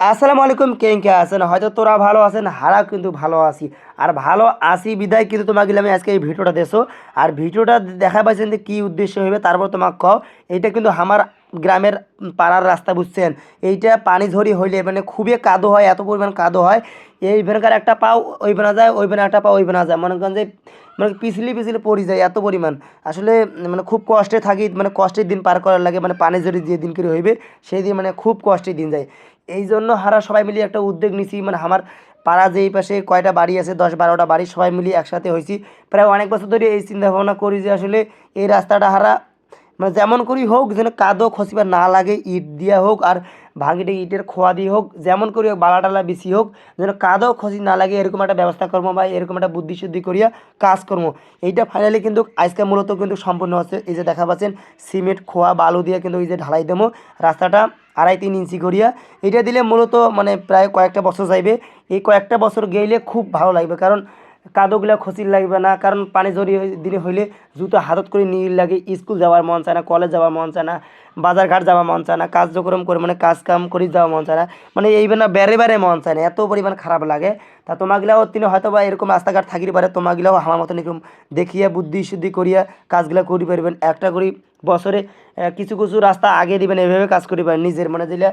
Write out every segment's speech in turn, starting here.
আসসালামু আলাইকুম। কে আছেন? হয়তো তোরা ভালো আছেন, হারা কিন্তু ভালো আছি। আর ভালো আছি বিদায় কিন্তু তোমাকে আমি আজকে এই ভিডিওটা দেছো। আর ভিডিওটা দেখা পাইছেন যে কী উদ্দেশ্য হইবে, তারপর তোমাকে কও। এইটা কিন্তু আমার গ্রামের পাড়ার রাস্তা, বুঝছেন? এইটা পানি ঝরি হইলে মানে খুবই কাদো হয়, এত পরিমাণ কাদো হয়। এই ভেনকার একটা পাও ওই বেনা যায়, ওই বেনা একটা পাও ওই বেনা যায়, মনে করেন যে মানে পিছলি পিছলি পড়ে যায় এত পরিমাণ। আসলে মানে খুব কষ্টে থাকি, মানে কষ্টের দিন পার করার লাগে, মানে পানি ঝরি যে দিন করে হইবে সেই দিন মানে খুব কষ্টের দিন যায়। এই জন্য হারা সবাই মিলিয়ে একটা উদ্যোগ নিছি, মানে আমার পাড়া যে এই পাশে কয়টা বাড়ি আছে, 10-12টা বাড়ি সবাই মিলিয়ে একসাথে হয়েছি। প্রায় অনেক বছর ধরে এই চিন্তা ভাবনা করি যে আসলে এই রাস্তাটা হারা মানে যেমন করি হোক যেন কাদো খসিবার না লাগে, ইট দিয়া হোক আর ভাঙিটে ইটের খোয়া দিয়ে হোক, যেমন করি হোক বালা টালা বেশি হোক, যেন কাদো খসি না লাগে এরকম একটা ব্যবস্থা করবো বা এরকম একটা বুদ্ধি শুদ্ধি করিয়া কাজ করবো। এইটা ফাইনালি কিন্তু আজকে মূলত কিন্তু সম্পূর্ণ হচ্ছে। এই যে দেখা পাচ্ছেন সিমেন্ট খোয়া বালু দিয়ে কিন্তু এই যে ঢালাই দেবো রাস্তাটা 2.5-3 ইঞ্চি করিয়া। এটা দিলে মূলত মানে প্রায় কয়েকটা বছর যাইবে। এই কয়েকটা বছর গেলে খুব ভালো লাগবে, কারণ কাদোগুলা খসির লাগবে না, কারণ পানি ঝরি দিনে হইলে জুতো হাতত করে নিয়ে লাগে, স্কুল যাওয়ার মন চায় না, কলেজ যাওয়ার মন চায় না, বাজার ঘাট যাওয়ার মন চায় না, কার্যক্রম করে মানে কাজ কাম করে যাওয়া মন চায় না, মানে এইবার না বেড়ে বেড়ে মন চায় না, এত পরিমাণ খারাপ লাগে। তা তোমাগুলাও তিনি হয়তো বা এরকম রাস্তাঘাট থাকিতে পারে, তোমাগুলাও আমার মতন এরকম দেখিয়া বুদ্ধি শুদ্ধি করিয়া কাজগুলা করি পারবেন। একটা করি বছরে কিছু কিছু রাস্তা আগে দিবেন, এভাবে কাজ করি পারেন নিজের মানে যেটা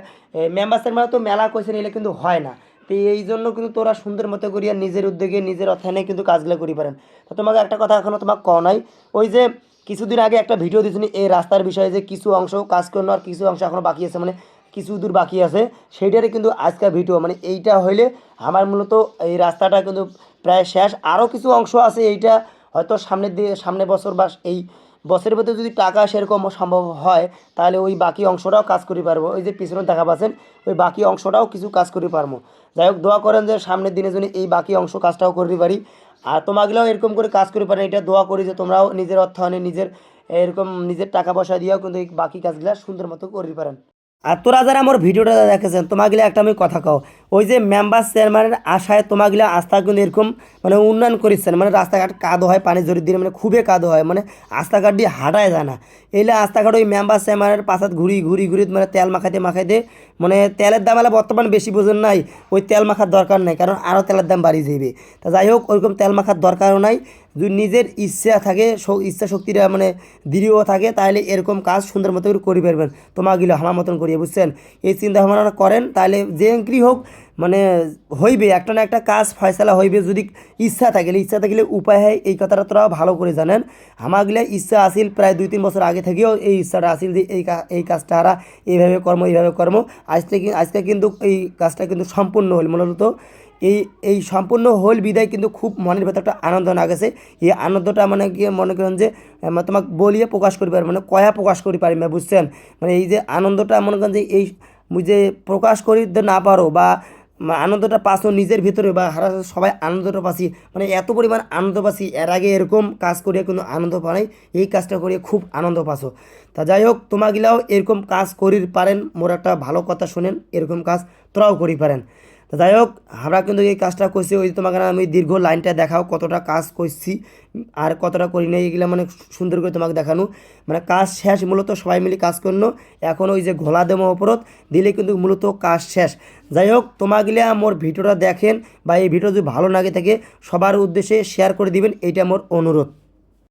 মেম্বার্সের মানে তো মেলা কইছে নিলে কিন্তু হয় না। তো এই জন্য কিন্তু তোরা সুন্দর মতো করিয়া নিজের উদ্যোগে নিজের অর্থায়নে কিন্তু কাজগুলো করি পারেন। তো তোমাকে একটা কথা এখনও তোমাকে কও নাই, ওই যে কিছুদিন আগে একটা ভিডিও দিয়েছিনি এই রাস্তার বিষয়ে, যে কিছু অংশ কাজ করলো আর কিছু অংশ এখনও বাকি আছে, মানে কিছু দূর বাকি আছে, সেইটারে কিন্তু আজকের ভিডিও মানে এইটা হইলে আমার মূলত এই রাস্তাটা কিন্তু প্রায় শেষ। আরও কিছু অংশ আছে, এইটা হয়তো সামনের দিয়ে সামনে বছর বা এই বছরের ভিতরে যদি টাকা সেরকম সম্ভব হয় তাহলে ওই বাকি অংশটাও কাজ করি পারবো। ওই যে পিছনে দেখা পাচ্ছেন ওই বাকি অংশটাও কিছু কাজ করি পারবো। যাই হোক, দোয়া করেন যে সামনের দিনে যদি এই বাকি অংশ কাজটাও করতে পারি। আর তোমাগুলোও এরকম করে কাজ করে পারেন, এটা দোয়া করি যে তোমরাও নিজের অর্থায়নে নিজের এরকম নিজের টাকা পয়সা দিয়েও কিন্তু এই বাকি কাজগুলো সুন্দর মতো করতে পারেন। আর তোরা যারা আমার ভিডিওটা দেখেছেন তোমাগুলো একটা আমি কথা কও, ওই যে মেম্বার চেয়ারম্যানের আশায় তোমাগুলো আস্থা কিন্তু এরকম মানে উন্নয়ন করেছেন, মানে রাস্তাঘাট কাদো হয় পানি ঝরি দিলে, মানে খুবই কাদো হয়, মানে রাস্তাঘাট দিয়ে হাঁটায় যায় না। এইলে রাস্তাঘাট ওই মেম্বার চেয়ারম্যানের পাশাত ঘুরি ঘুরি ঘুরি মানে তেল মাখাইতে মাখাইতে মানে তেলের দাম এলা বর্তমান বেশি বোঝেন নাই, ওই তেল মাখার দরকার নাই, কারণ আরও তেলের দাম বাড়িয়ে যাবে। তা যাই হোক, ওইরকম তেল মাখার দরকারও নাই। যদি নিজের ইচ্ছা থাকে, ইচ্ছা শক্তিটা মানে দৃঢ় থাকে, তাহলে এরকম কাজ সুন্দর মতো করে পারবেন। তোমাগুলো আমার মতন করিয়ে, বুঝছেন? এই চিন্তা ভাবনা করেন তাহলে যে এঙ্ক্রি হোক মানে হইবে, একটা না একটা কাজ ফয়সালা হইবে যদি ইচ্ছা থাকিলে। ইচ্ছা থাকিলে উপায় হয়, এই কথাটা তোরা ভালো করে জানেন। আমাগুলা ইচ্ছা আসিল প্রায় 2-3 বছর আগে থেকেও, এই ইচ্ছাটা আসিল যে এই কাজটা হারা এইভাবে কর্ম এইভাবে কর্ম। আজকে কিন্তু এই কাজটা কিন্তু সম্পূর্ণ হল মূলত। এই এই সম্পূর্ণ হোল বিদায় কিন্তু খুব মনের ভেতর একটা আনন্দ না গেছে। এই আনন্দটা মানে গিয়ে মনে করেন যে তোমাকে বলিয়ে প্রকাশ করি পারি, মানে কয়া প্রকাশ করি পারি না, বুঝছেন? মানে এই যে আনন্দটা মনে করেন যে এই যে প্রকাশ করিতে না পারো বা আনন্দটা পাসো নিজের ভিতরে বা হারা সবাই আনন্দটা পাচ্ছি, মানে এত পরিমাণ আনন্দ পাচ্ছি, এর আগে এরকম কাজ করিয়ে কিন্তু আনন্দ পাই, এই কাজটা করিয়ে খুব আনন্দ পাসো। তা যাই হোক, তোমাগিলাও এরকম কাজ করি পারেন, মোর একটা ভালো কথা শুনেন, এরকম কাজ তোরাও করি পারেন। তো যাই হোক, আমরা কিন্তু এই কাজটা করছি, ওই তোমাকে আমি দীর্ঘ লাইনটা দেখাও কতটা কাজ করছি আর কতটা করি না, এইগুলো মানে সুন্দর করে তোমাকে দেখানো। মানে কাজ শেষ, মূলত সবাই মিলে কাজ করলো। এখন ওই যে ঘোলা দেবো ওপরত দিলে কিন্তু মূলত কাজ শেষ। যাই হোক, তোমাগুলো মোর ভিডিওটা দেখেন বা এই ভিডিও যদি ভালো লাগে থাকে সবার উদ্দেশ্যে শেয়ার করে দিবেন, এইটা মোর অনুরোধ।